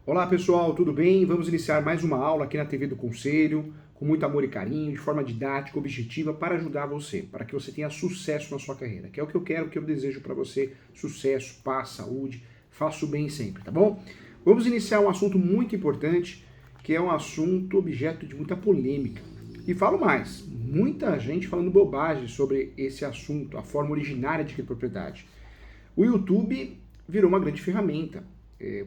Olá pessoal, tudo bem? Vamos iniciar mais uma aula aqui na TV do Conselho, com muito amor e carinho, de forma didática, objetiva, para ajudar você, para que você tenha sucesso na sua carreira, que é o que eu quero, o que eu desejo para você, sucesso, paz, saúde, faça o bem sempre, tá bom? Vamos iniciar um assunto muito importante, que é um assunto objeto de muita polêmica. E falo mais, muita gente falando bobagem sobre esse assunto, a forma originária de propriedade. O YouTube virou uma grande ferramenta.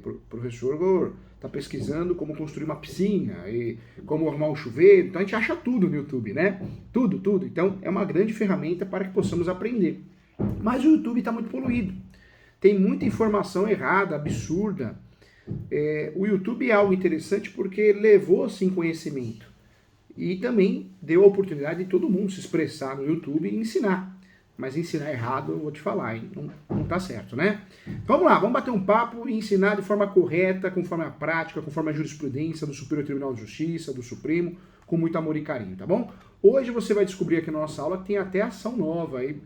O professor está pesquisando como construir uma piscina e como arrumar um chuveiro. Então a gente acha tudo no YouTube, né? Tudo, tudo. Então é uma grande ferramenta para que possamos aprender. Mas o YouTube está muito poluído. Tem muita informação errada, absurda. O YouTube é algo interessante porque levou, sim, conhecimento. E também deu a oportunidade de todo mundo se expressar no YouTube e ensinar. Mas ensinar errado, eu vou te falar, hein? Não tá certo, né? Vamos lá, vamos bater um papo e ensinar de forma correta, conforme a prática, conforme a jurisprudência do Superior Tribunal de Justiça, do Supremo, com muito amor e carinho, tá bom? Hoje você vai descobrir aqui na nossa aula que tem até ação nova aí,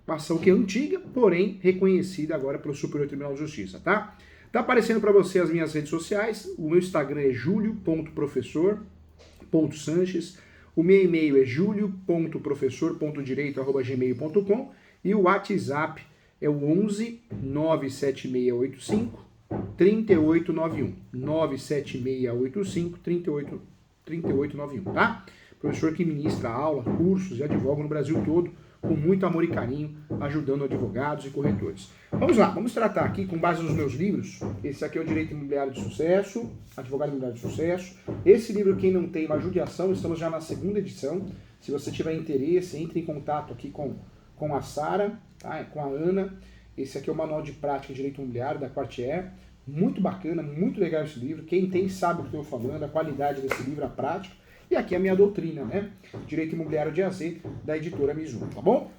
ação que é antiga, porém reconhecida agora pelo Superior Tribunal de Justiça, tá? Tá aparecendo para você as minhas redes sociais, o meu Instagram é julio.professor.sanches. O meu e-mail é julio.professor.direito@gmail.com e o WhatsApp é o 11 97685 3891. 97685 3891, tá? Professor que ministra aula, cursos e advoga no Brasil todo, com muito amor e carinho, ajudando advogados e corretores. Vamos lá, vamos tratar aqui com base nos meus livros. Esse aqui é o Direito Imobiliário de Sucesso, Advogado Imobiliário de Sucesso. Esse livro, quem não tem, uma judiação, estamos já na segunda edição. Se você tiver interesse, entre em contato aqui com a Sara, tá? Com a Ana. Esse aqui é o Manual de Prática de Direito Imobiliário da Quartier. Muito bacana, muito legal esse livro. Quem tem sabe o que eu estou falando, a qualidade desse livro, a prática. E aqui a minha doutrina, né? Direito Imobiliário de AZ, da editora Mizuno, tá bom?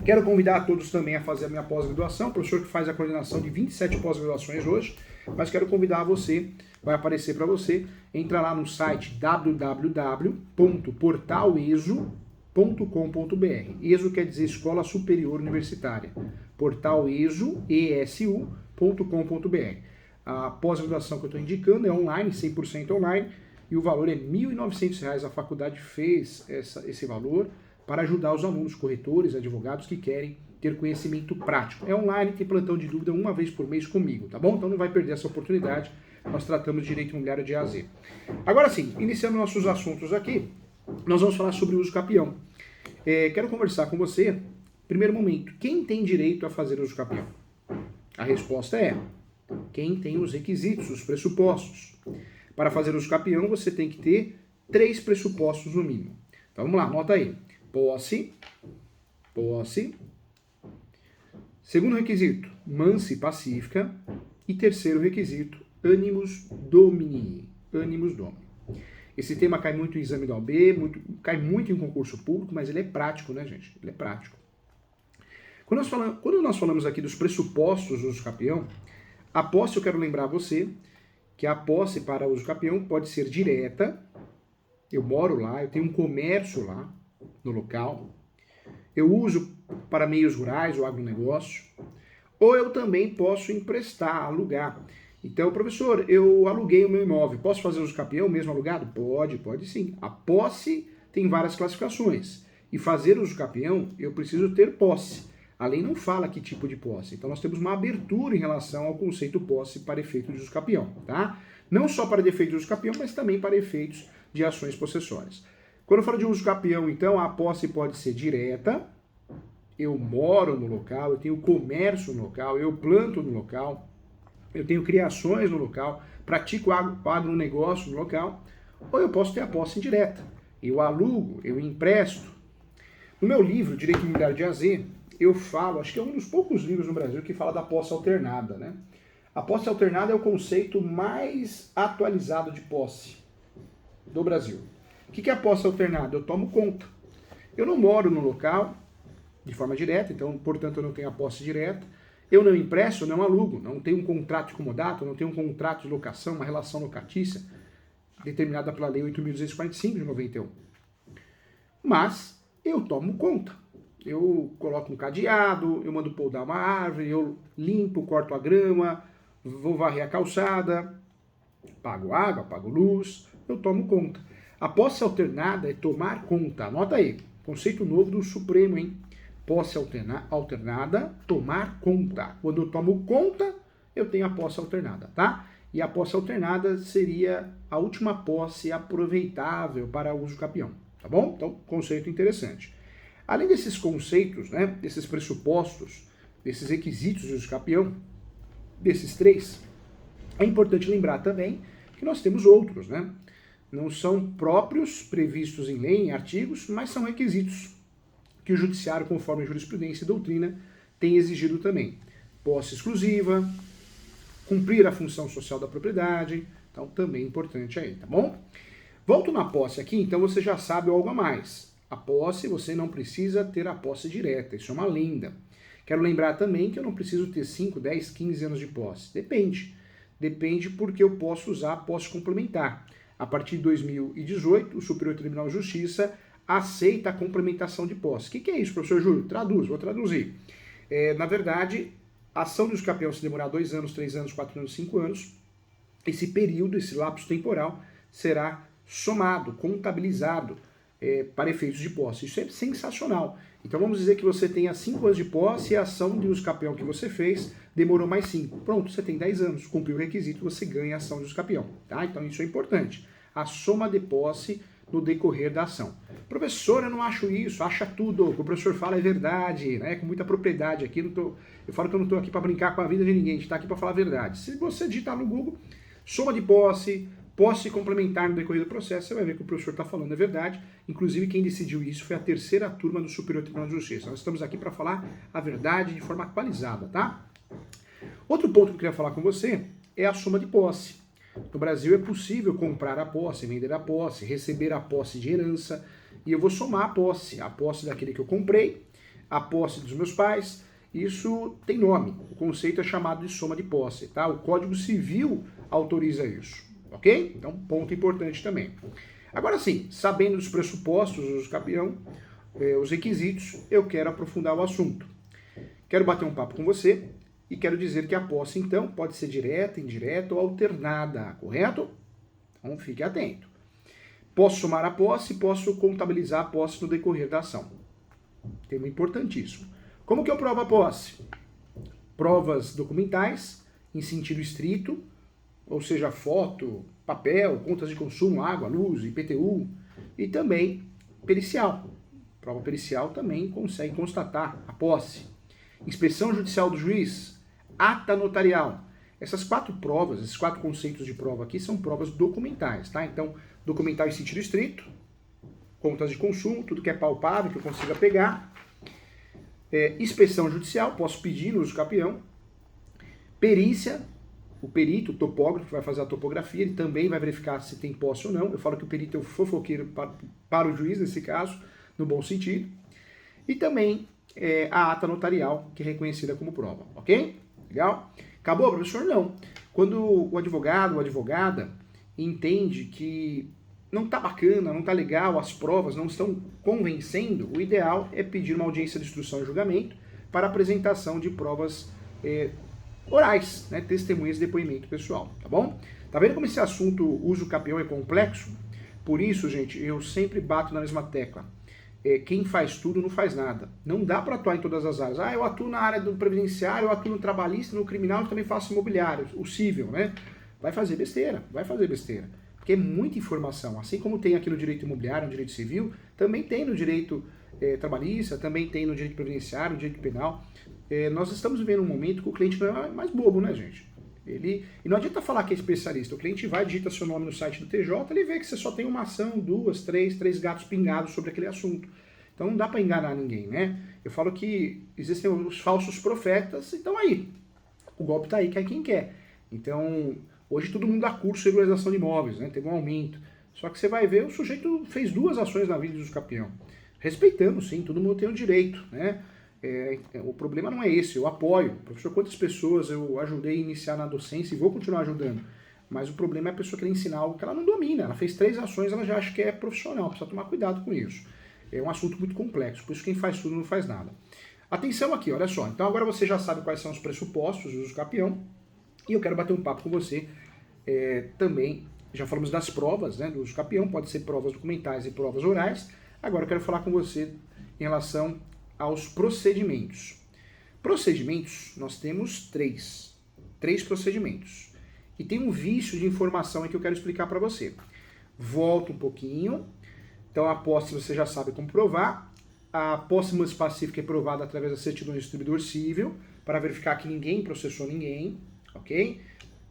Quero convidar a todos também a fazer a minha pós-graduação, professor que faz a coordenação de 27 pós-graduações hoje, mas quero convidar você, vai aparecer para você, entrar lá no site www.portaleso.com.br. ESO quer dizer Escola Superior Universitária. Portaleso.com.br. A pós-graduação que eu estou indicando é online, 100% online, e o valor é R$ 1.900. A faculdade fez esse valor para ajudar os alunos, corretores, advogados que querem ter conhecimento prático. É online, tem plantão de dúvida uma vez por mês comigo, tá bom? Então não vai perder essa oportunidade. Nós tratamos de direito imobiliário de A a Z. Agora sim, iniciando nossos assuntos aqui, nós vamos falar sobre o uso capião. Quero conversar com você, primeiro momento, quem tem direito a fazer uso capião? A resposta é quem tem os requisitos, os pressupostos. Para fazer uso capião, você tem que ter 3 pressupostos no mínimo. Então vamos lá, anota aí. Posse. Segundo requisito, mansa e pacífica. E terceiro requisito, animus domini. Esse tema cai muito em exame da OAB, cai muito em concurso público, mas ele é prático, né, gente? Ele é prático. Quando nós falamos aqui dos pressupostos do uso capião, a posse, eu quero lembrar a você que a posse para uso capião pode ser direta, eu moro lá, eu tenho um comércio lá no local, eu uso para meios rurais ou agronegócio, ou eu também posso emprestar, alugar. Então, professor, eu aluguei o meu imóvel, posso fazer uso capião mesmo alugado? Pode sim. A posse tem várias classificações, e fazer uso capião eu preciso ter posse. A lei não fala que tipo de posse. Então nós temos uma abertura em relação ao conceito posse para efeito de uso capião, tá? Não só para efeito de uso capião, mas também para efeitos de ações possessórias. Quando eu falo de uso capião, então, a posse pode ser direta, eu moro no local, eu tenho comércio no local, eu planto no local, eu tenho criações no local, pratico agronegócio no local, ou eu posso ter a posse indireta. Eu alugo, eu empresto. No meu livro, Direito Imobiliário de AZ, eu falo, acho que é um dos poucos livros no Brasil que fala da posse alternada, né? A posse alternada é o conceito mais atualizado de posse do Brasil. O que é a posse alternada? Eu tomo conta. Eu não moro no local de forma direta, então, portanto, eu não tenho a posse direta. Eu não empresto, eu não alugo, não tenho um contrato de comodato, não tenho um contrato de locação, uma relação locatícia determinada pela Lei 8.245 de 91. Mas eu tomo conta. Eu coloco um cadeado, eu mando podar uma árvore, eu limpo, corto a grama, vou varrer a calçada. Pago água, pago luz, eu tomo conta. A posse alternada é tomar conta. Anota aí, conceito novo do Supremo, hein? Posse alternada, tomar conta. Quando eu tomo conta, eu tenho a posse alternada, tá? E a posse alternada seria a última posse aproveitável para uso capião, tá bom? Então, conceito interessante. Além desses conceitos, né, desses pressupostos, desses requisitos de uso capião, desses três, é importante lembrar também que nós temos outros, né? Não são próprios previstos em lei, em artigos, mas são requisitos que o judiciário, conforme jurisprudência e doutrina, tem exigido também. Posse exclusiva, cumprir a função social da propriedade, então também importante aí, tá bom? Volto na posse aqui, então você já sabe algo a mais. A posse, você não precisa ter a posse direta, isso é uma lenda. Quero lembrar também que eu não preciso ter 5, 10, 15 anos de posse. Depende. Depende porque eu posso usar a posse complementar. A partir de 2018, o Superior Tribunal de Justiça aceita a complementação de posse. O que é isso, professor Júlio? Vou traduzir. Na verdade, a ação de uso capião se demorar 2 anos, 3 anos, 4 anos, 5 anos, esse período, esse lapso temporal, será somado, contabilizado para efeitos de posse. Isso é sensacional. Então vamos dizer que você tenha 5 anos de posse e a ação de uso capião que você fez demorou mais 5. Pronto, você tem 10 anos, cumpriu o requisito, você ganha a ação de uso capião. Tá? Então isso é importante. A soma de posse no decorrer da ação. Professor, eu não acho isso, acha tudo. O que o professor fala é verdade, né? Com muita propriedade aqui. Eu falo que eu não estou aqui para brincar com a vida de ninguém, a gente está aqui para falar a verdade. Se você digitar no Google, soma de posse, posse complementar no decorrer do processo, você vai ver que o professor está falando é verdade. Inclusive, quem decidiu isso foi a 3ª turma do Superior Tribunal de Justiça. Nós estamos aqui para falar a verdade de forma atualizada, tá? Outro ponto que eu queria falar com você é a soma de posse. No Brasil é possível comprar a posse, vender a posse, receber a posse de herança, e eu vou somar a posse daquele que eu comprei, a posse dos meus pais. Isso tem nome, o conceito é chamado de soma de posse, tá? O Código Civil autoriza isso, ok? Então, ponto importante também. Agora sim, sabendo dos pressupostos, os capião, os requisitos, eu quero aprofundar o assunto. Quero bater um papo com você e quero dizer que a posse, então, pode ser direta, indireta ou alternada, correto? Então, fique atento. Posso somar a posse, posso contabilizar a posse no decorrer da ação. Tema importantíssimo. Como que eu provo a posse? Provas documentais, em sentido estrito, ou seja, foto, papel, contas de consumo, água, luz, IPTU, e também pericial. Prova pericial também consegue constatar a posse. Inspeção judicial do juiz, ata notarial. Essas 4 provas, esses 4 conceitos de prova aqui são provas documentais, tá? Então, documental em sentido estrito, contas de consumo, tudo que é palpável, que eu consiga pegar. Inspeção judicial, posso pedir no uso capião. Perícia, o perito, o topógrafo, que vai fazer a topografia, ele também vai verificar se tem posse ou não. Eu falo que o perito é o fofoqueiro para o juiz, nesse caso, no bom sentido. E também a ata notarial, que é reconhecida como prova, ok? Legal? Acabou, professor? Não. Quando o advogado ou advogada entende que não está bacana, não está legal, as provas não estão convencendo, o ideal é pedir uma audiência de instrução e julgamento para apresentação de provas orais, né, testemunhas de depoimento pessoal, tá bom? Tá vendo como esse assunto uso capião é complexo? Por isso, gente, eu sempre bato na mesma tecla. Quem faz tudo não faz nada. Não dá para atuar em todas as áreas. Eu atuo na área do previdenciário, eu atuo no trabalhista, no criminal, eu também faço imobiliário, o civil, né? Vai fazer besteira. Porque é muita informação. Assim como tem aqui no direito imobiliário, no direito civil, também tem no direito trabalhista, também tem no direito previdenciário, no direito penal. Nós estamos vivendo um momento que o cliente não é mais bobo, né, gente? E não adianta falar que é especialista. O cliente vai, digita seu nome no site do TJ, ele vê que você só tem uma ação, 2, 3 gatos pingados sobre aquele assunto. Então não dá para enganar ninguém, né? Eu falo que existem os falsos profetas, então aí, o golpe tá aí, quer quem quer. Então, hoje todo mundo dá curso de regularização de imóveis, né? Teve um aumento. Só que você vai ver, o sujeito fez 2 ações na vida do uso capião. Respeitando, sim, todo mundo tem o direito, né? O problema não é esse, eu apoio. Professor, quantas pessoas eu ajudei a iniciar na docência e vou continuar ajudando. Mas o problema é a pessoa querer ensinar algo que ela não domina. Ela fez 3 ações, ela já acha que é profissional, precisa tomar cuidado com isso. É um assunto muito complexo, por isso quem faz tudo não faz nada. Atenção aqui, olha só. Então agora você já sabe quais são os pressupostos do uso capião e eu quero bater um papo com você Também já falamos das provas, né, do uso capião, pode ser provas documentais e provas orais. Agora eu quero falar com você em relação aos procedimentos. Procedimentos, nós temos três procedimentos. E tem um vício de informação aí que eu quero explicar para você. Volta um pouquinho. Então a posse você já sabe como provar. A posse pacífica é provada através da certidão do distribuidor civil, para verificar que ninguém processou ninguém, ok?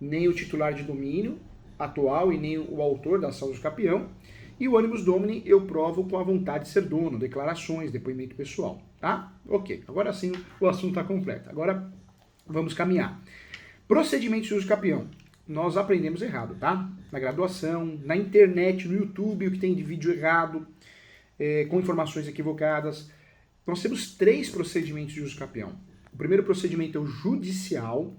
Nem o titular de domínio atual e nem o autor da ação do capião. E o animus domini eu provo com a vontade de ser dono, declarações, depoimento pessoal, tá? Ok, agora sim o assunto está completo. Agora vamos caminhar. Procedimentos de uso capião. Nós aprendemos errado, tá? Na graduação, na internet, no YouTube, o que tem de vídeo errado, com informações equivocadas. Nós temos 3 procedimentos de uso capião. O primeiro procedimento é o judicial.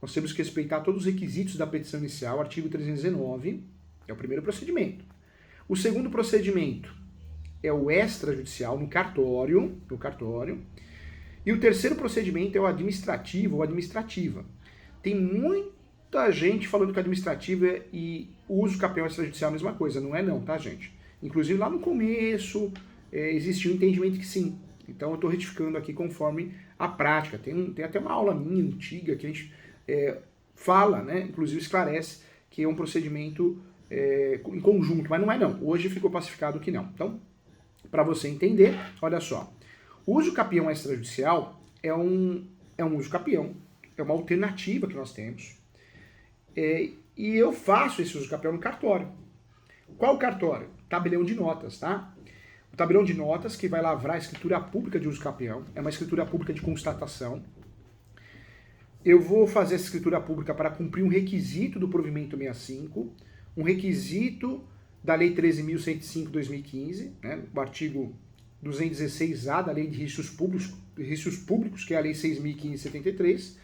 Nós temos que respeitar todos os requisitos da petição inicial, artigo 319, é o primeiro procedimento. O segundo procedimento é o extrajudicial, no cartório. E o terceiro procedimento é o administrativo ou administrativa. Tem muita gente falando que administrativa e o uso capião extrajudicial é a mesma coisa. Não é não, tá, gente? Inclusive lá no começo existiu um entendimento que sim. Então eu estou retificando aqui conforme a prática. Tem até uma aula minha antiga que a gente fala, né? Inclusive esclarece que é um procedimento em conjunto, mas não é não. Hoje ficou pacificado que não. Então, para você entender, olha só. O uso capião extrajudicial é um uso capião, é uma alternativa que nós temos. E eu faço esse uso capião no cartório. Qual cartório? Tabelião de notas, tá? O tabelião de notas que vai lavrar a escritura pública de uso capião, é uma escritura pública de constatação. Eu vou fazer essa escritura pública para cumprir um requisito do provimento 65, um requisito da Lei 13.105/2015, né, o artigo 216A da Lei de Registros Públicos, que é a Lei 6.573.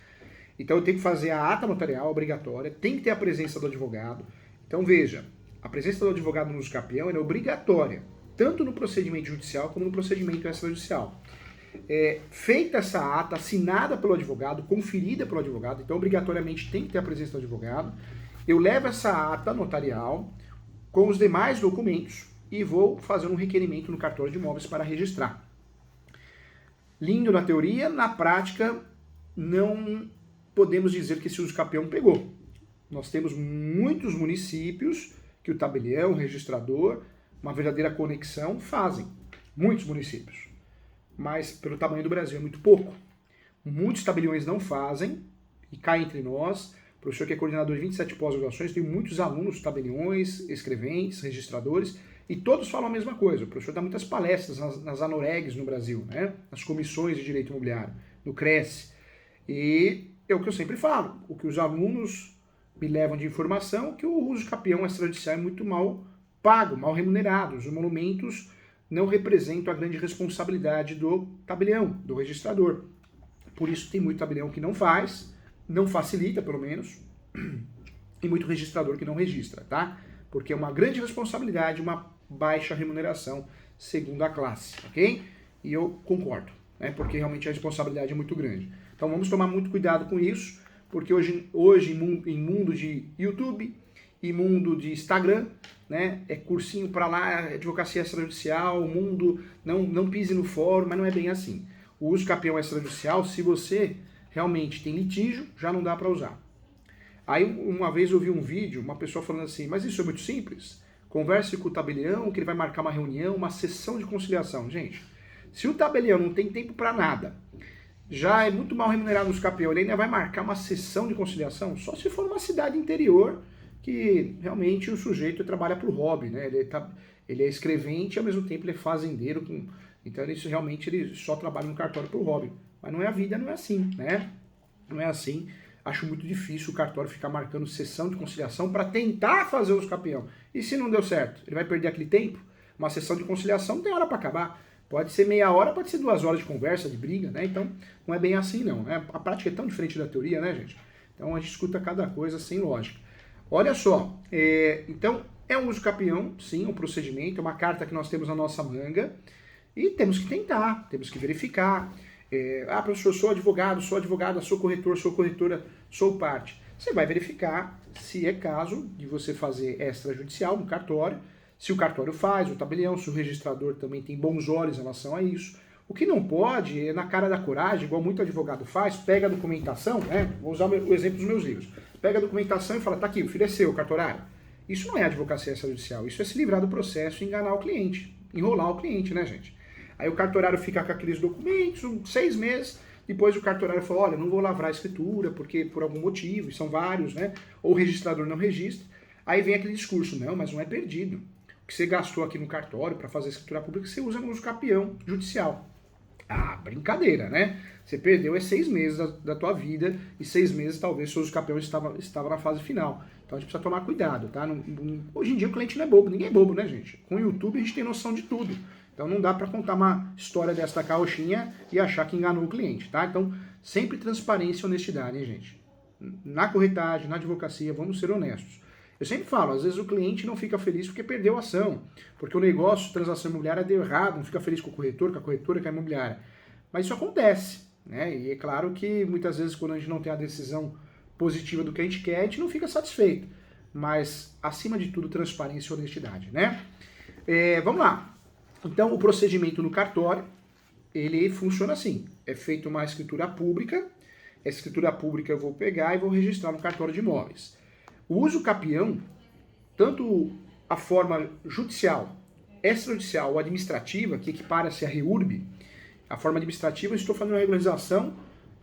Então eu tenho que fazer a ata notarial obrigatória, tem que ter a presença do advogado. Então veja, a presença do advogado no uso capião é obrigatória, tanto no procedimento judicial como no procedimento extrajudicial. Feita essa ata, assinada pelo advogado, conferida pelo advogado, então obrigatoriamente tem que ter a presença do advogado. Eu levo essa ata notarial com os demais documentos e vou fazer um requerimento no cartório de imóveis para registrar. Lindo na teoria, na prática não podemos dizer que esse uso capião pegou. Nós temos muitos municípios que o tabelião, o registrador, uma verdadeira conexão fazem. Muitos municípios. Mas pelo tamanho do Brasil é muito pouco. Muitos tabeliões não fazem, e cá entre nós, o professor que é coordenador de 27 pós-graduações, tem muitos alunos tabeliões, escreventes, registradores, e todos falam a mesma coisa. O professor dá muitas palestras nas ANOREGs no Brasil, né? Nas comissões de direito imobiliário, no CRES. E é o que eu sempre falo, o que os alunos me levam de informação, que o uso capião extrajudicial é muito mal pago, mal remunerado. Os emolumentos não representam a grande responsabilidade do tabelião, do registrador. Por isso tem muito tabelião que não faz, não facilita pelo menos, e muito registrador que não registra, tá? Porque é uma grande responsabilidade, uma baixa remuneração segundo a classe, ok? E eu concordo, né? Porque realmente a responsabilidade é muito grande. Então vamos tomar muito cuidado com isso, porque hoje em mundo de YouTube e mundo de Instagram, né, é cursinho para lá, advocacia extrajudicial, o mundo não pise no fórum, mas não é bem assim. O uso capião extrajudicial, se você realmente tem litígio, já não dá para usar. Aí uma vez eu vi um vídeo, uma pessoa falando assim, mas isso é muito simples, converse com o tabelião, que ele vai marcar uma reunião, uma sessão de conciliação. Gente, se o tabelião não tem tempo para nada, já é muito mal remunerado nos capião, ele ainda vai marcar uma sessão de conciliação, só se for uma cidade interior, que realmente o sujeito trabalha para o hobby, né? Ele é escrevente e ao mesmo tempo ele é fazendeiro, então ele só trabalha no cartório para o hobby. Mas não é a vida, não é assim, né? Não é assim. Acho muito difícil o cartório ficar marcando sessão de conciliação para tentar fazer os capião. E se não deu certo? Ele vai perder aquele tempo? Uma sessão de conciliação não tem hora para acabar. Pode ser meia hora, pode ser 2 horas de conversa, de briga, né? Então não é bem assim não, né? A prática é tão diferente da teoria, né, gente? Então a gente escuta cada coisa sem lógica. Olha só, então é um uso capião, sim, um procedimento, é uma carta que nós temos na nossa manga e temos que tentar, temos que verificar. Professor, sou advogado, sou advogada, sou corretor, sou corretora, sou parte. você vai verificar se é caso de você fazer extrajudicial no cartório, se o cartório faz, o tabelião, se o registrador também tem bons olhos em relação a isso. O que não pode é na cara da coragem, igual muito advogado faz, pega a documentação, né? Vou usar o exemplo dos meus livros. Pega a documentação e fala, tá aqui, o filho é seu, cartorário. Isso não é advocacia extrajudicial, isso é se livrar do processo e enganar o cliente, enrolar o cliente, né, gente? Aí o cartorário fica com aqueles documentos, 6 meses, depois o cartorário fala, olha, não vou lavrar a escritura, porque por algum motivo, e são vários, né? Ou o registrador não registra. Aí vem aquele discurso, não, mas não é perdido. O que você gastou aqui no cartório para fazer a escritura pública, você usa no uso capião judicial. Ah, brincadeira, né? Você perdeu 6 meses da tua vida e 6 meses talvez seu uso capião estava na fase final. Então a gente precisa tomar cuidado, tá? Hoje em dia o cliente não é bobo, ninguém é bobo, né, gente? Com o YouTube a gente tem noção de tudo. Então não dá para contar uma história dessa carrochinha e achar que enganou o cliente, tá? Então sempre transparência e honestidade, hein, gente? Na corretagem, na advocacia, vamos ser honestos. Eu sempre falo, às vezes o cliente não fica feliz porque perdeu a ação, porque o negócio, transação imobiliária deu errado, não fica feliz com o corretor, com a corretora, com a imobiliária. Mas isso acontece, né? E é claro que muitas vezes quando a gente não tem a decisão positiva do que a gente quer, a gente não fica satisfeito. Mas, acima de tudo, transparência e honestidade, né? Vamos lá. Então, o procedimento no cartório, ele funciona assim. É feita uma escritura pública. A escritura pública eu vou pegar e vou registrar no cartório de imóveis. O uso capião, tanto a forma judicial, extrajudicial ou administrativa, que equipara-se a REURB, a forma administrativa, eu estou fazendo uma regularização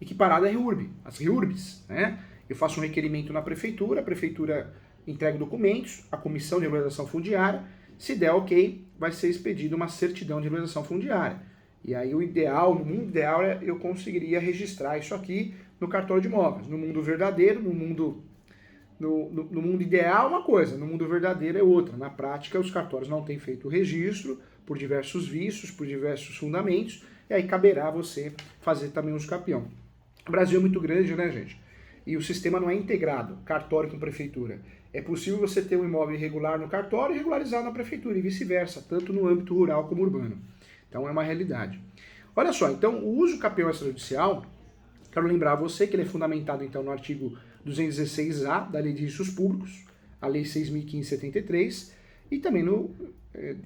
equiparada à REURB, as REURBs, né? Eu faço um requerimento na prefeitura, a prefeitura entrega documentos, a comissão de regularização fundiária, se der ok, vai ser expedida uma certidão de regularização fundiária. E aí o ideal, no mundo ideal, eu conseguiria registrar isso aqui no cartório de imóveis. No mundo verdadeiro, no mundo ideal é uma coisa, no mundo verdadeiro é outra. Na prática, os cartórios não têm feito o registro por diversos vícios, por diversos fundamentos, e aí caberá você fazer também o uso capião. O Brasil é muito grande, né, gente? E o sistema não é integrado, cartório com prefeitura. É possível você ter um imóvel irregular no cartório e regularizar na prefeitura, e vice-versa, tanto no âmbito rural como urbano. Então é uma realidade. Olha só, então o uso capião extrajudicial, quero lembrar a você que ele é fundamentado então no artigo 216A da Lei de Registros Públicos, a Lei 6.573, e também,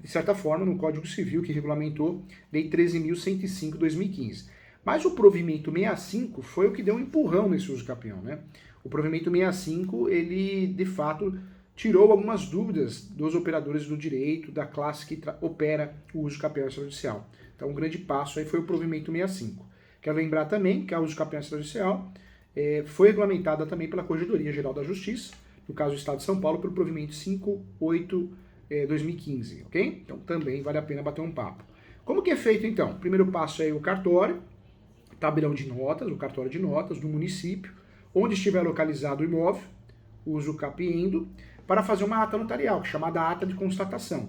de certa forma, no Código Civil, que regulamentou Lei 13.105 de 2015. Mas o provimento 65 foi o que deu um empurrão nesse uso capião, né? O provimento 65, ele, de fato, tirou algumas dúvidas dos operadores do direito, da classe que opera o uso capião extrajudicial. Então, um grande passo aí foi o provimento 65. Quero lembrar também que a uso capião extrajudicial foi regulamentada também pela Corregedoria Geral da Justiça, no caso do Estado de São Paulo, pelo provimento 58/2015, ok? Então também vale a pena bater um papo. Como que é feito então? O primeiro passo é o cartório, tabelão de notas, o cartório de notas do município, onde estiver localizado o imóvel, uso capiendo, para fazer uma ata notarial, chamada ata de constatação,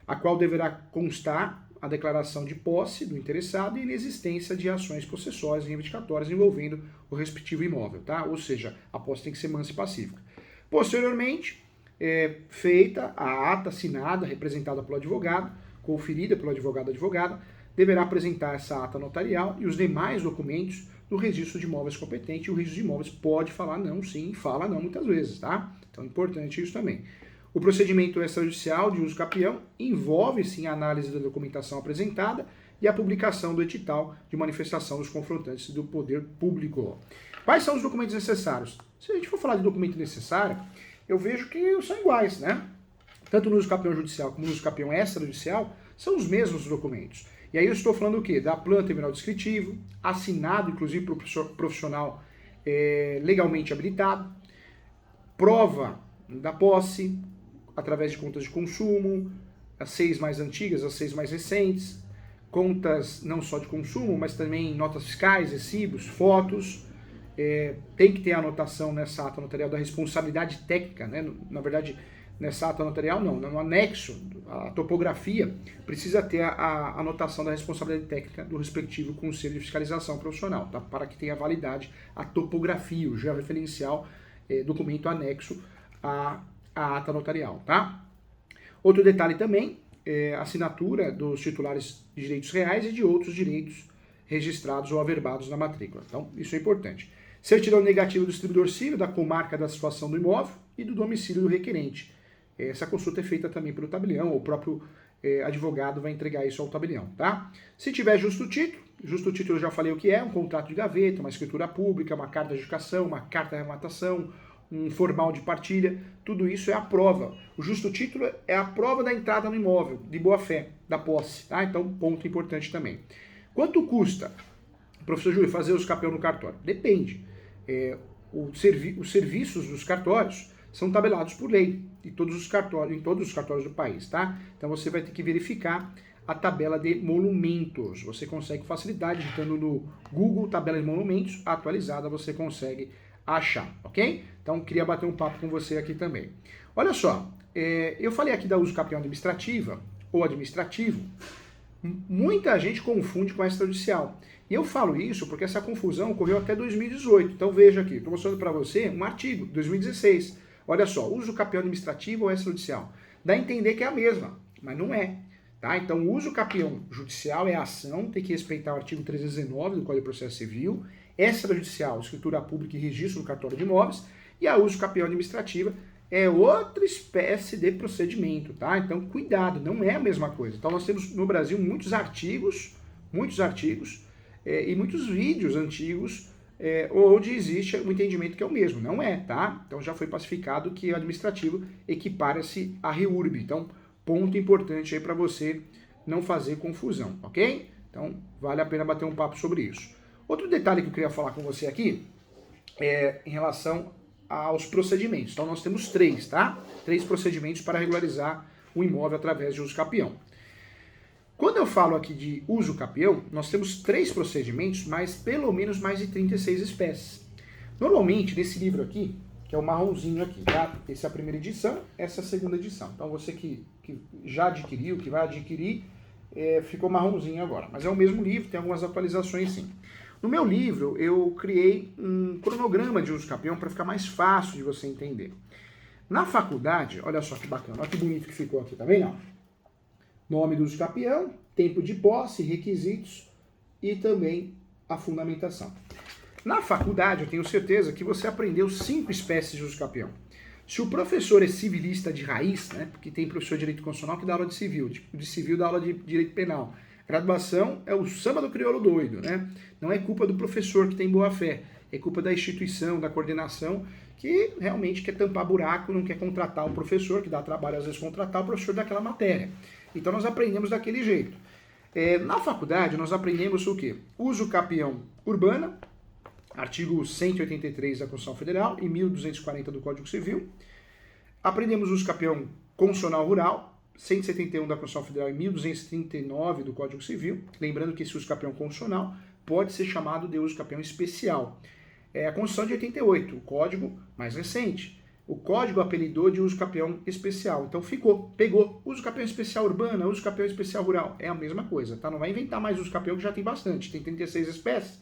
a qual deverá constar a declaração de posse do interessado e inexistência de ações possessórias e reivindicatórias envolvendo o respectivo imóvel, tá? Ou seja, a posse tem que ser mansa e pacífica. Posteriormente, feita a ata assinada, representada pelo advogado, conferida pelo advogado-advogada, deverá apresentar essa ata notarial e os demais documentos no registro de imóveis competente. E o registro de imóveis pode falar não, sim, fala não muitas vezes, tá? Então é importante isso também. O procedimento extrajudicial de uso capião envolve, sim, a análise da documentação apresentada e a publicação do edital de manifestação dos confrontantes do poder público. Quais são os documentos necessários? Se a gente for falar de documento necessário, eu vejo que são iguais, né? Tanto no uso capião judicial como no uso capião extrajudicial, são os mesmos documentos. E aí eu estou falando o quê? Da planta terminal descritivo, assinado, inclusive, por profissional legalmente habilitado, prova da posse, através de contas de consumo, as 6 mais antigas, as 6 mais recentes, contas não só de consumo, mas também notas fiscais, recibos, fotos. Tem que ter a anotação nessa ata notarial da responsabilidade técnica, né? Na verdade, nessa ata notarial não, no anexo, a topografia, precisa ter a anotação da responsabilidade técnica do respectivo Conselho de Fiscalização Profissional, tá? Para que tenha validade a topografia, o georreferencial, documento anexo a ata notarial, tá? Outro detalhe também, a assinatura dos titulares de direitos reais e de outros direitos registrados ou averbados na matrícula. Então, isso é importante. Certidão negativa do distribuidor civil, da comarca da situação do imóvel e do domicílio do requerente. Essa consulta é feita também pelo tabelião, ou o próprio advogado vai entregar isso ao tabelião, tá? Se tiver justo título eu já falei o que é, um contrato de gaveta, uma escritura pública, uma carta de adjudicação, uma carta de arrematação, um formal de partilha, tudo isso é a prova. O justo título é a prova da entrada no imóvel, de boa-fé, da posse, tá? Então, ponto importante também. Quanto custa, professor Júlio, fazer os capião no cartório? Depende. Os serviços dos cartórios são tabelados por lei, em todos os cartórios do país, tá? Então você vai ter que verificar a tabela de monumentos. Você consegue facilidade, digitando no Google tabela de monumentos atualizada, você consegue achar, ok? Então queria bater um papo com você aqui também. Olha só, eu falei aqui da uso capião administrativa ou administrativo. Muita gente confunde com extrajudicial. E eu falo isso porque essa confusão ocorreu até 2018. Então veja aqui, estou mostrando para você um artigo, 2016. Olha só, uso capião administrativo ou extrajudicial. Dá a entender que é a mesma, mas não é. Tá? Então o uso capião judicial é a ação, tem que respeitar o artigo 319 do Código de Processo Civil. Extrajudicial, escritura pública e registro no cartório de imóveis. E a uso capião administrativa é outra espécie de procedimento, tá? Então, cuidado, não é a mesma coisa. Então, nós temos no Brasil muitos artigos e muitos vídeos antigos onde existe um entendimento que é o mesmo. Não é, tá? Então, já foi pacificado que o administrativo equipara-se a REURB. Então, ponto importante aí para você não fazer confusão, ok? Então, vale a pena bater um papo sobre isso. Outro detalhe que eu queria falar com você aqui é em relação aos procedimentos. Então, nós temos 3, tá? 3 procedimentos para regularizar o imóvel através de uso capião. Quando eu falo aqui de uso capião, nós temos 3 procedimentos, mas pelo menos mais de 36 espécies. Normalmente, nesse livro aqui, que é o marronzinho aqui, tá? Essa é a primeira edição, essa é a segunda edição. Então, você que já adquiriu, que vai adquirir, ficou marronzinho agora. Mas é o mesmo livro, tem algumas atualizações sim. No meu livro, eu criei um cronograma de uso capião para ficar mais fácil de você entender. Na faculdade, olha só que bacana, olha que bonito que ficou aqui, tá vendo? Nome do uso capião, tempo de posse, requisitos e também a fundamentação. Na faculdade, eu tenho certeza que você aprendeu 5 espécies de uso capião. Se o professor é civilista de raiz, né, porque tem professor de direito constitucional que dá aula de civil, tipo de civil dá aula de direito penal. Graduação é o samba do crioulo doido, né? Não é culpa do professor que tem boa fé, é culpa da instituição, da coordenação, que realmente quer tampar buraco, não quer contratar o professor, que dá trabalho às vezes contratar o professor daquela matéria. Então nós aprendemos daquele jeito. Na faculdade nós aprendemos o quê? Uso capião urbana, artigo 183 da Constituição Federal e 1240 do Código Civil. Aprendemos uso capião constitucional rural, 171 da Constituição Federal e 1239 do Código Civil. Lembrando que esse uso capião constitucional pode ser chamado de uso capião especial. É a Constituição de 88, o código mais recente. O código apelidou de uso capião especial. Então pegou. Uso capião especial urbana, uso capião especial rural. É a mesma coisa, tá? Não vai inventar mais uso capião que já tem bastante, tem 36 espécies.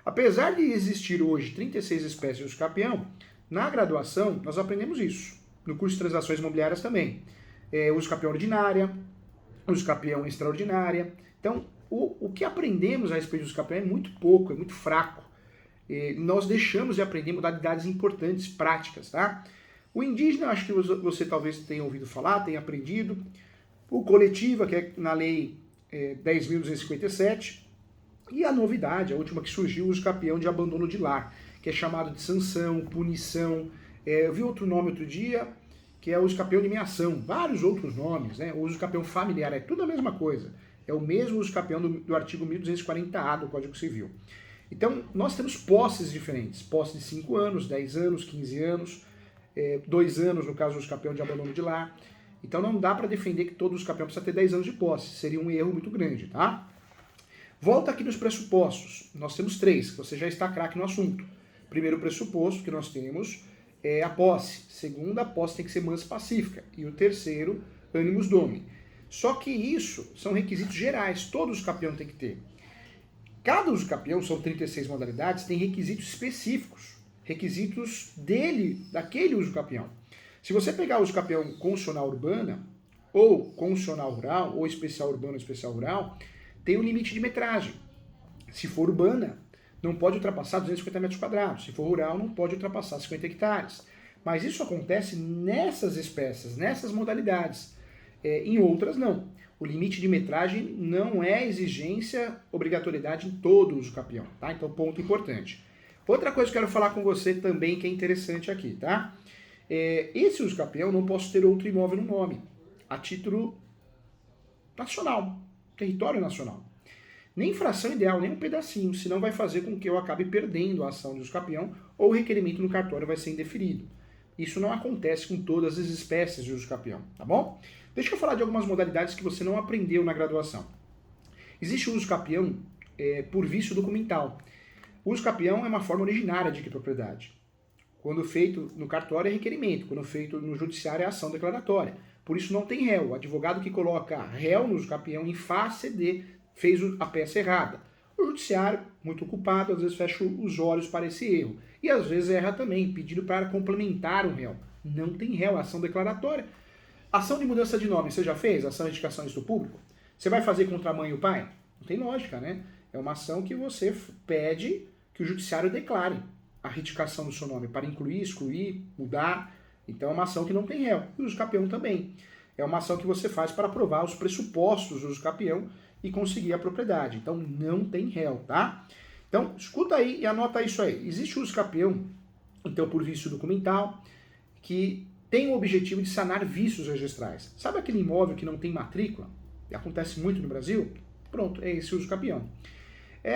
Apesar de existir hoje 36 espécies de uso capião, na graduação nós aprendemos isso. No curso de transações imobiliárias também. Uso capião ordinária, uso capião extraordinária. Então, o que aprendemos a respeito do uso capião é muito pouco, é muito fraco. Nós deixamos de aprender modalidades importantes, práticas, tá? O indígena, acho que você talvez tenha ouvido falar, tenha aprendido. O coletiva, que é na lei 10.257. E a novidade, a última que surgiu, o uso capião de abandono de lar, que é chamado de sanção, punição. Eu vi outro nome outro dia, que é o uso capião de meação, vários outros nomes, né? O uso capião familiar, é tudo a mesma coisa. É o mesmo uso capião do artigo 1240A do Código Civil. Então, nós temos posses diferentes. Posse de 5 anos, 10 anos, 15 anos, 2 anos, no caso do uso capião de abandono de lar. Então, não dá para defender que todo uso capião precisa ter 10 anos de posse. Seria um erro muito grande, tá? Volta aqui nos pressupostos. Nós temos 3, que você já está craque no assunto. Primeiro pressuposto que nós temos é a posse. Segundo, a posse tem que ser mansa e pacífica. E o terceiro, animus domini. Só que isso são requisitos gerais, todo uso capião tem que ter. Cada uso capião, são 36 modalidades, tem requisitos específicos. Requisitos daquele uso capião. Se você pegar o uso capião constitucional urbana, ou constitucional rural, ou especial urbano ou especial rural, tem um limite de metragem. Se for urbana, não pode ultrapassar 250 metros quadrados. Se for rural, não pode ultrapassar 50 hectares. Mas isso acontece nessas espécies, nessas modalidades. Em outras, não. O limite de metragem não é exigência, obrigatoriedade em todo o uso capião, tá? Então, ponto importante. Outra coisa que eu quero falar com você também que é interessante aqui, tá? Esse uso capião não posso ter outro imóvel no nome, a título nacional, território nacional. Nem fração ideal, nem um pedacinho, senão vai fazer com que eu acabe perdendo a ação de uso capião ou o requerimento no cartório vai ser indeferido. Isso não acontece com todas as espécies de uso capião, tá bom? Deixa eu falar de algumas modalidades que você não aprendeu na graduação. Existe o uso capião por vício documental. O uso capião é uma forma originária de propriedade. Quando feito no cartório é requerimento, quando feito no judiciário é ação declaratória. Por isso não tem réu. O advogado que coloca réu no uso capião em face de fez a peça errada. O judiciário, muito ocupado, às vezes fecha os olhos para esse erro. E às vezes erra também, pedindo para complementar o réu. Não tem réu, ação declaratória. Ação de mudança de nome, você já fez? Ação de indicação de estudo público? Você vai fazer contra a mãe e o pai? Não tem lógica, né? É uma ação que você pede que o judiciário declare a retificação do seu nome para incluir, excluir, mudar. Então é uma ação que não tem réu. E o uso capião também. É uma ação que você faz para provar os pressupostos do uso capião e conseguir a propriedade. Então não tem réu, tá? Então escuta aí e anota isso aí. Existe o uso capião, então por vício documental, que tem o objetivo de sanar vícios registrais. Sabe aquele imóvel que não tem matrícula? E acontece muito no Brasil? Pronto, é esse uso capião.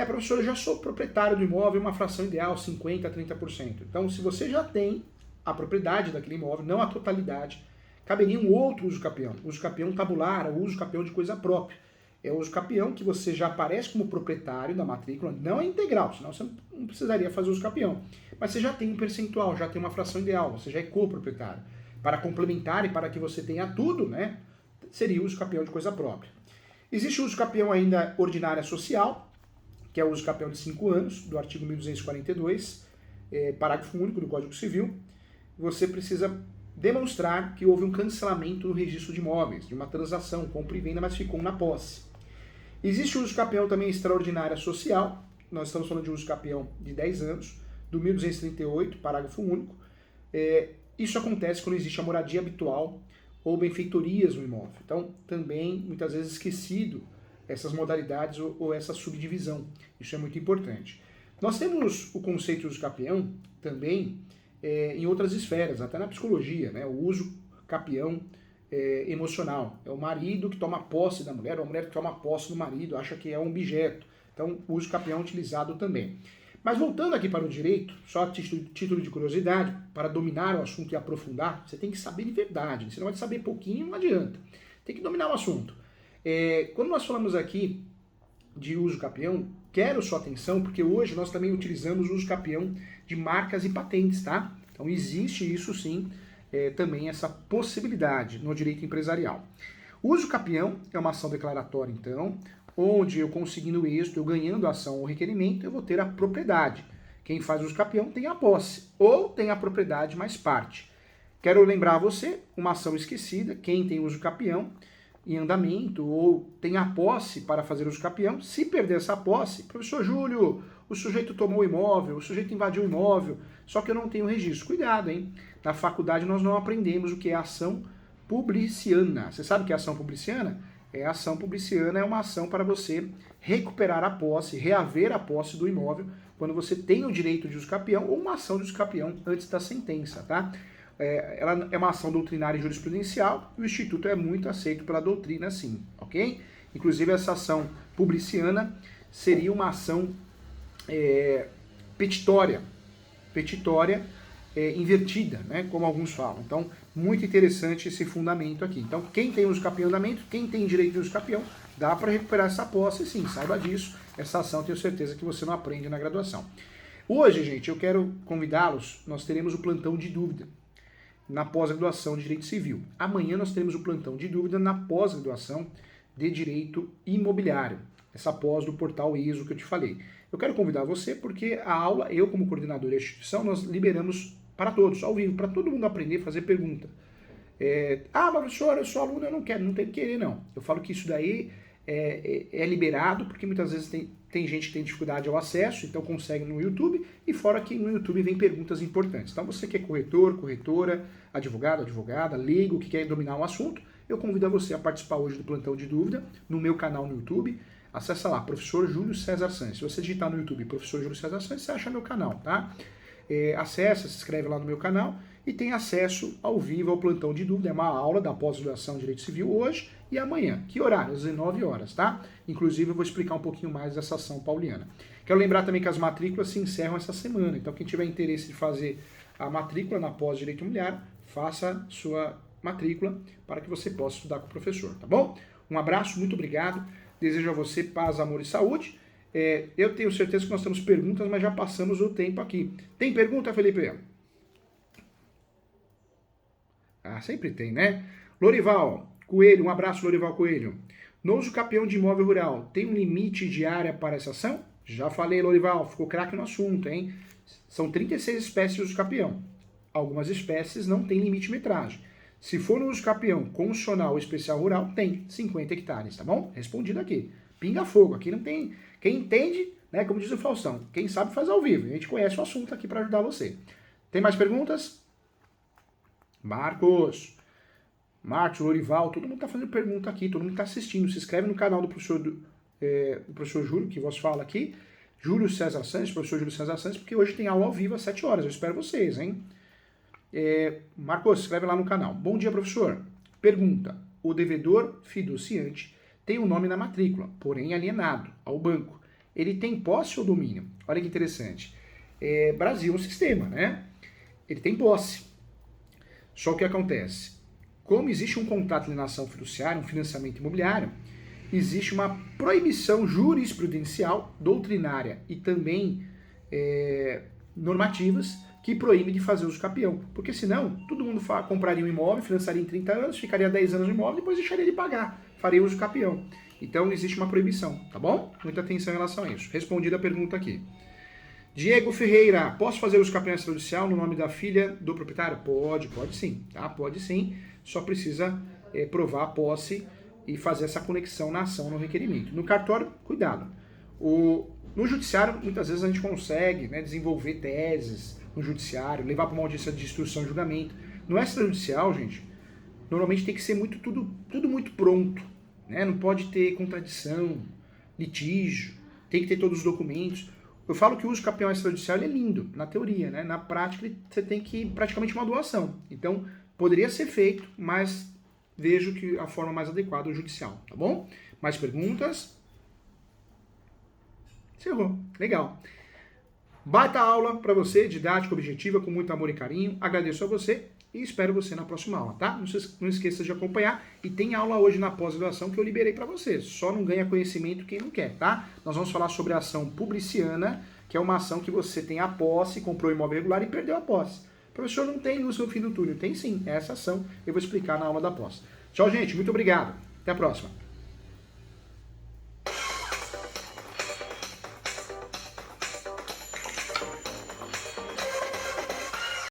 Professor, eu já sou proprietário do imóvel, uma fração ideal, 50% a 30%. Então, se você já tem a propriedade daquele imóvel, não a totalidade, caberia um outro uso capião. Uso capião tabular, o uso capião de coisa própria. É o uso capião que você já aparece como proprietário da matrícula, não é integral, senão você não precisaria fazer uso capião. Mas você já tem um percentual, já tem uma fração ideal, você já é coproprietário. Para complementar e para que você tenha tudo, né, seria o uso capião de coisa própria. Existe o uso capião ainda ordinária social, que é o uso capião de 5 anos, do artigo 1242, parágrafo único do Código Civil. Você precisa demonstrar que houve um cancelamento no registro de imóveis, de uma transação, compra e venda, mas ficou na posse. Existe o uso capião também extraordinária social, nós estamos falando de uso capião de 10 anos, do 1238, parágrafo único. Isso acontece quando existe a moradia habitual ou benfeitorias no imóvel. Então, também, muitas vezes, esquecido essas modalidades ou essa subdivisão. Isso é muito importante. Nós temos o conceito de uso capião também em outras esferas, até na psicologia, né? O uso capião emocional. É o marido que toma posse da mulher, ou a mulher que toma posse do marido, acha que é um objeto. Então, o uso capião é utilizado também. Mas voltando aqui para o direito, só a título de curiosidade, para dominar o assunto e aprofundar, você tem que saber de verdade. Você não vai saber pouquinho, não adianta. Tem que dominar o assunto. Quando nós falamos aqui de uso capião, quero sua atenção, porque hoje nós também utilizamos o uso capião de marcas e patentes, tá? Então existe isso sim, também essa possibilidade no direito empresarial. O uso capião é uma ação declaratória, então, onde eu conseguindo êxito, eu ganhando a ação ou requerimento, eu vou ter a propriedade. Quem faz uso capião tem a posse, ou tem a propriedade mais parte. Quero lembrar a você, uma ação esquecida, quem tem uso capião em andamento, ou tem a posse para fazer uso capião, se perder essa posse, professor Júlio, o sujeito tomou o imóvel, o sujeito invadiu o imóvel, só que eu não tenho registro. Cuidado, hein? Na faculdade nós não aprendemos o que é ação publiciana. Você sabe o que é ação publiciana? A ação publiciana é uma ação para você recuperar a posse, reaver a posse do imóvel, quando você tem o direito de uso capião ou uma ação de uso capião antes da sentença, tá? Ela é uma ação doutrinária e jurisprudencial e o Instituto é muito aceito pela doutrina, sim, ok? Inclusive, essa ação publiciana seria uma ação petitória invertida, né, como alguns falam. Então, muito interessante esse fundamento aqui. Então, quem tem uso capião em andamento, quem tem direito de uso capião, dá para recuperar essa posse, sim, saiba disso. Essa ação, tenho certeza que você não aprende na graduação. Hoje, gente, eu quero convidá-los, nós teremos o plantão de dúvida na pós-graduação de Direito Civil. Amanhã nós teremos o plantão de dúvida na pós-graduação de Direito Imobiliário, essa pós do portal ISO que eu te falei. Eu quero convidar você porque a aula, eu como coordenador da instituição, nós liberamos para todos, ao vivo, para todo mundo aprender a fazer pergunta. Mas professor, eu sou aluno, eu não quero, não tem que querer não. Eu falo que isso daí é liberado, porque muitas vezes tem gente que tem dificuldade ao acesso, então consegue no YouTube, e fora que no YouTube vem perguntas importantes. Então você que é corretor, corretora, advogado, advogada, leigo, que quer dominar um assunto, eu convido a você a participar hoje do Plantão de Dúvida no meu canal no YouTube. Acessa lá, Professor Júlio César Sanches. Se você digitar no YouTube Professor Júlio César Sanches, você acha meu canal, tá? Acessa, se inscreve lá no meu canal e tem acesso ao vivo ao Plantão de Dúvida. É uma aula da pós-graduação em Direito Civil hoje e amanhã. Que horário? Às 19 horas, tá? Inclusive eu vou explicar um pouquinho mais dessa ação pauliana. Quero lembrar também que as matrículas se encerram essa semana. Então quem tiver interesse de fazer a matrícula na pós-direito imobiliário, faça sua matrícula para que você possa estudar com o professor, tá bom? Um abraço, muito obrigado. Desejo a você paz, amor e saúde. Eu tenho certeza que nós temos perguntas, mas já passamos o tempo aqui. Tem pergunta, Felipe? Ah, sempre tem, né? Lorival Coelho, um abraço, Lorival Coelho. No uso capião de imóvel rural, tem um limite de área para essa ação? Já falei, Lorival, ficou craque no assunto, hein? São 36 espécies de uso capião. Algumas espécies não têm limite de metragem. Se for no uso capião constitucional ou especial rural, tem 50 hectares, tá bom? Respondido aqui. Pinga fogo, aqui não tem... Quem entende, né, como diz o Faustão, quem sabe faz ao vivo. A gente conhece o assunto aqui para ajudar você. Tem mais perguntas? Marcos, Lorival, todo mundo está fazendo pergunta aqui, todo mundo está assistindo. Se inscreve no canal do professor Júlio, que vos fala aqui. Júlio César Sanches, professor Júlio César Sanches, porque hoje tem aula ao vivo às 7 horas. Eu espero vocês, hein? Marcos, se inscreve lá no canal. Bom dia, professor. Pergunta. O devedor fiduciante tem o nome na matrícula, porém alienado ao banco. Ele tem posse ou domínio? Olha que interessante. Brasil é um sistema, né? Ele tem posse. Só que acontece? Como existe um contrato de alienação fiduciária, um financiamento imobiliário, existe uma proibição jurisprudencial, doutrinária e também normativas que proíbe de fazer uso capião. Porque senão, todo mundo compraria um imóvel, financiaria em 30 anos, ficaria 10 anos no imóvel, depois deixaria de pagar, faria uso capião. Então existe uma proibição, tá bom? Muita atenção em relação a isso. Respondida a pergunta aqui. Diego Ferreira, posso fazer uso capião extrajudicial no nome da filha do proprietário? Pode sim, tá? Pode sim, só precisa provar a posse e fazer essa conexão na ação, no requerimento. No cartório, cuidado. No judiciário, muitas vezes a gente consegue, né, desenvolver teses no judiciário, levar para uma audiência de instrução e julgamento. No extrajudicial, gente, normalmente tem que ser tudo muito pronto, né? Não pode ter contradição, litígio, tem que ter todos os documentos. Eu falo que o uso capião extrajudicial é lindo, na teoria, né? Na prática, você tem que praticamente uma doação. Então, poderia ser feito, mas vejo que a forma mais adequada é o judicial, tá bom? Mais perguntas? Encerrou. Legal. Baita aula para você, didática, objetiva, com muito amor e carinho. Agradeço a você e espero você na próxima aula, tá? Não esqueça de acompanhar. E tem aula hoje na pós-graduação que eu liberei para você. Só não ganha conhecimento quem não quer, tá? Nós vamos falar sobre a ação publiciana, que é uma ação que você tem a posse, comprou imóvel regular e perdeu a posse. Professor, não tem luz no fim do túnel. Tem sim, é essa ação. Eu vou explicar na aula da pós. Tchau, gente. Muito obrigado. Até a próxima.